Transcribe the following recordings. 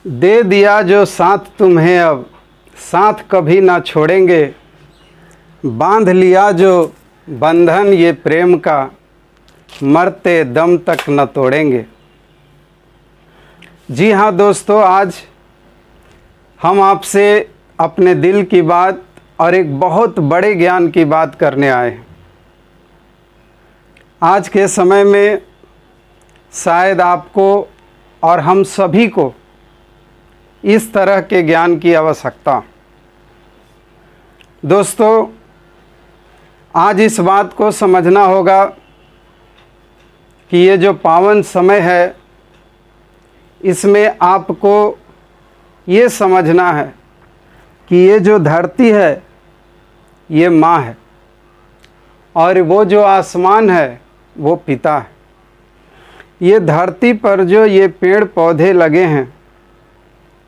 दे दिया जो साथ तुम्हें अब साथ कभी ना छोड़ेंगे, बांध लिया जो बंधन ये प्रेम का मरते दम तक न तोड़ेंगे। जी हाँ दोस्तों, आज हम आपसे अपने दिल की बात और एक बहुत बड़े ज्ञान की बात करने आए हैं। आज के समय में शायद आपको और हम सभी को इस तरह के ज्ञान की आवश्यकता। दोस्तों, आज इस बात को समझना होगा कि ये जो पावन समय है, इसमें आपको ये समझना है कि ये जो धरती है ये माँ है और वो जो आसमान है वो पिता है। ये धरती पर जो ये पेड़ पौधे लगे हैं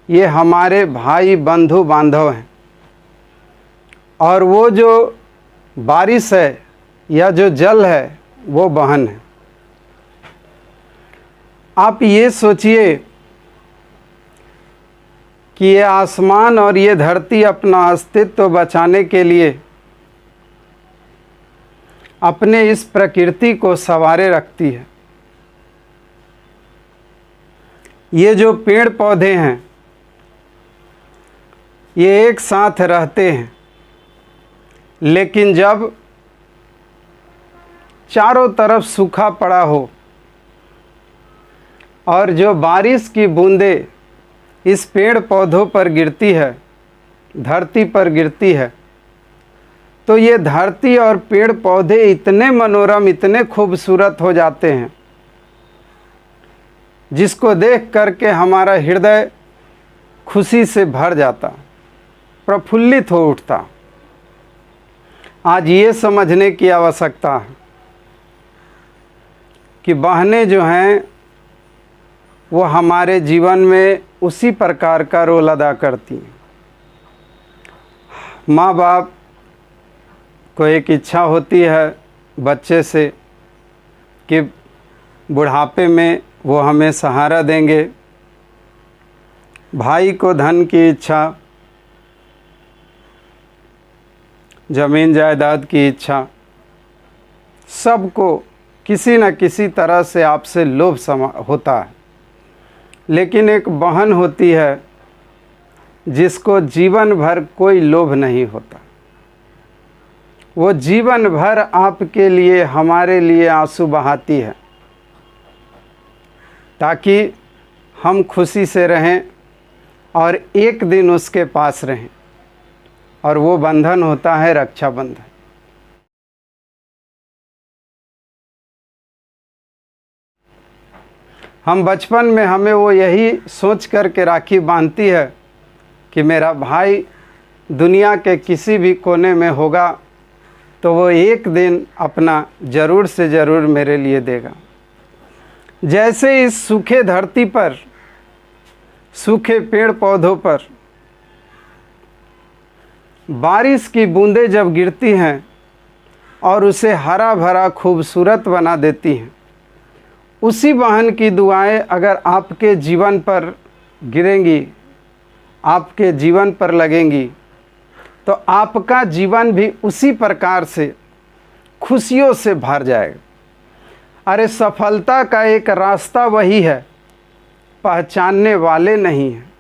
ये हमारे भाई बंधु बांधव हैं, और वो जो बारिश है या जो जल है वो बहन है। आप ये सोचिए कि ये आसमान और ये धरती अपना अस्तित्व बचाने के लिए अपने इस प्रकृति को संवारे रखती है। ये जो पेड़ पौधे हैं ये एक साथ रहते हैं, लेकिन जब चारों तरफ सूखा पड़ा हो और जो बारिश की बूंदें इस पेड़ पौधों पर गिरती है, धरती पर गिरती है, तो ये धरती और पेड़ पौधे इतने मनोरम, इतने खूबसूरत हो जाते हैं जिसको देख करके हमारा हृदय खुशी से भर जाता, प्रफुल्लित हो उठता। आज ये समझने की आवश्यकता है कि बहनें जो हैं वो हमारे जीवन में उसी प्रकार का रोल अदा करती हैं। माँ बाप को एक इच्छा होती है बच्चे से कि बुढ़ापे में वो हमें सहारा देंगे। भाई को धन की इच्छा, ज़मीन जायदाद की इच्छा, सबको किसी न किसी तरह से आपसे लोभ होता है। लेकिन एक बहन होती है जिसको जीवन भर कोई लोभ नहीं होता। वो जीवन भर आपके लिए, हमारे लिए आंसू बहाती है ताकि हम खुशी से रहें और एक दिन उसके पास रहें, और वो बंधन होता है रक्षाबंधन। हम बचपन में हमें वो यही सोच कर के राखी बांधती है कि मेरा भाई दुनिया के किसी भी कोने में होगा तो वो एक दिन अपना ज़रूर से ज़रूर मेरे लिए देगा। जैसे इस सूखे धरती पर, सूखे पेड़ पौधों पर बारिश की बूंदें जब गिरती हैं और उसे हरा भरा खूबसूरत बना देती हैं, उसी बहन की दुआएं अगर आपके जीवन पर गिरेंगी, आपके जीवन पर लगेंगी, तो आपका जीवन भी उसी प्रकार से खुशियों से भर जाएगा। अरे सफलता का एक रास्ता वही है, पहचानने वाले नहीं हैं।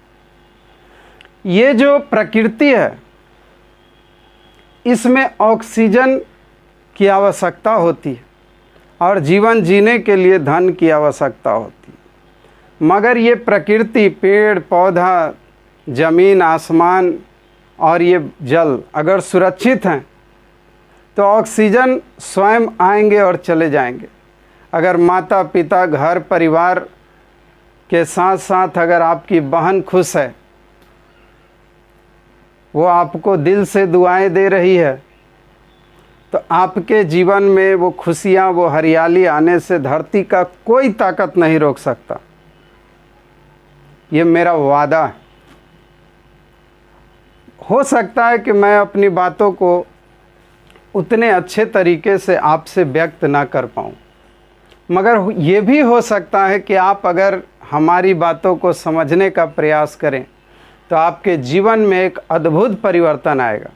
ये जो प्रकृति है इसमें ऑक्सीजन की आवश्यकता होती है और जीवन जीने के लिए धन की आवश्यकता होती है। मगर ये प्रकृति, पेड़ पौधा, ज़मीन आसमान और ये जल अगर सुरक्षित हैं तो ऑक्सीजन स्वयं आएंगे और चले जाएंगे। अगर माता पिता, घर परिवार के साथ साथ अगर आपकी बहन खुश है, वो आपको दिल से दुआएं दे रही है, तो आपके जीवन में वो खुशियाँ, वो हरियाली आने से धरती का कोई ताकत नहीं रोक सकता। ये मेरा वादा है। हो सकता है कि मैं अपनी बातों को उतने अच्छे तरीके से आपसे व्यक्त ना कर पाऊँ, मगर ये भी हो सकता है कि आप अगर हमारी बातों को समझने का प्रयास करें तो आपके जीवन में एक अद्भुत परिवर्तन आएगा।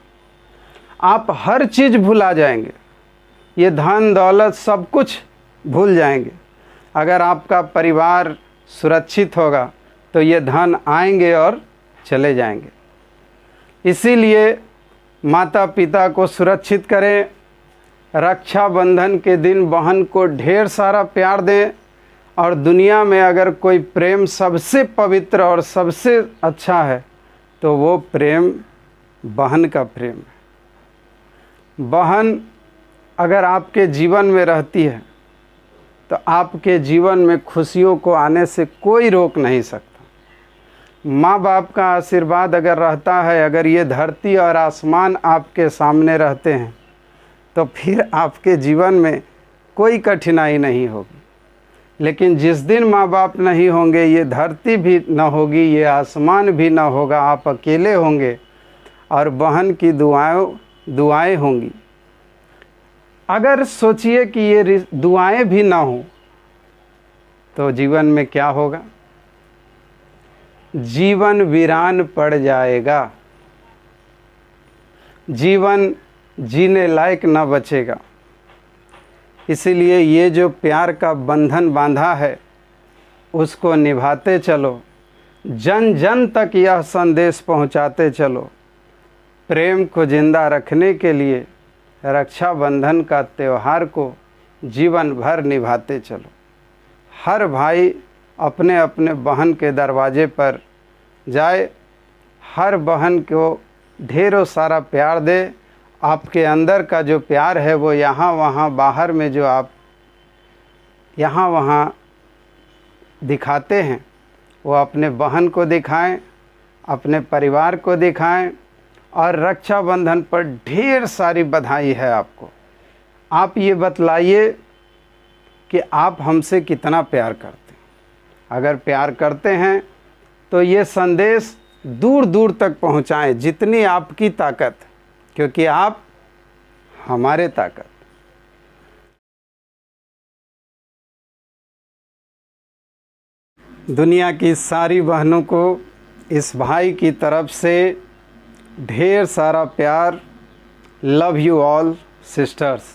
आप हर चीज़ भुला जाएंगे, ये धन दौलत सब कुछ भूल जाएंगे। अगर आपका परिवार सुरक्षित होगा तो ये धन आएंगे और चले जाएंगे। इसीलिए माता पिता को सुरक्षित करें। रक्षाबंधन के दिन बहन को ढेर सारा प्यार दें। और दुनिया में अगर कोई प्रेम सबसे पवित्र और सबसे अच्छा है तो वो प्रेम बहन का प्रेम है। बहन अगर आपके जीवन में रहती है तो आपके जीवन में खुशियों को आने से कोई रोक नहीं सकता। माँ बाप का आशीर्वाद अगर रहता है, अगर ये धरती और आसमान आपके सामने रहते हैं तो फिर आपके जीवन में कोई कठिनाई नहीं होगी। लेकिन जिस दिन माँ बाप नहीं होंगे, ये धरती भी न होगी, ये आसमान भी न होगा, आप अकेले होंगे और बहन की दुआएं होंगी। अगर सोचिए कि ये दुआएं भी ना हो तो जीवन में क्या होगा? जीवन वीरान पड़ जाएगा, जीवन जीने लायक न बचेगा। इसीलिए ये जो प्यार का बंधन बांधा है उसको निभाते चलो, जन जन तक यह संदेश पहुंचाते चलो। प्रेम को जिंदा रखने के लिए रक्षाबंधन का त्यौहार को जीवन भर निभाते चलो। हर भाई अपने अपने बहन के दरवाजे पर जाए, हर बहन को ढेरों सारा प्यार दे। आपके अंदर का जो प्यार है वो यहाँ वहाँ बाहर में जो आप यहाँ वहाँ दिखाते हैं वो अपने बहन को दिखाएं, अपने परिवार को दिखाएं। और रक्षाबंधन पर ढेर सारी बधाई है आपको। आप ये बतलाइए कि आप हमसे कितना प्यार करते हैं। अगर प्यार करते हैं तो ये संदेश दूर दूर तक पहुंचाएं, जितनी आपकी ताकत, क्योंकि आप हमारे ताकत। दुनिया की सारी बहनों को इस भाई की तरफ से ढेर सारा प्यार। Love you all sisters.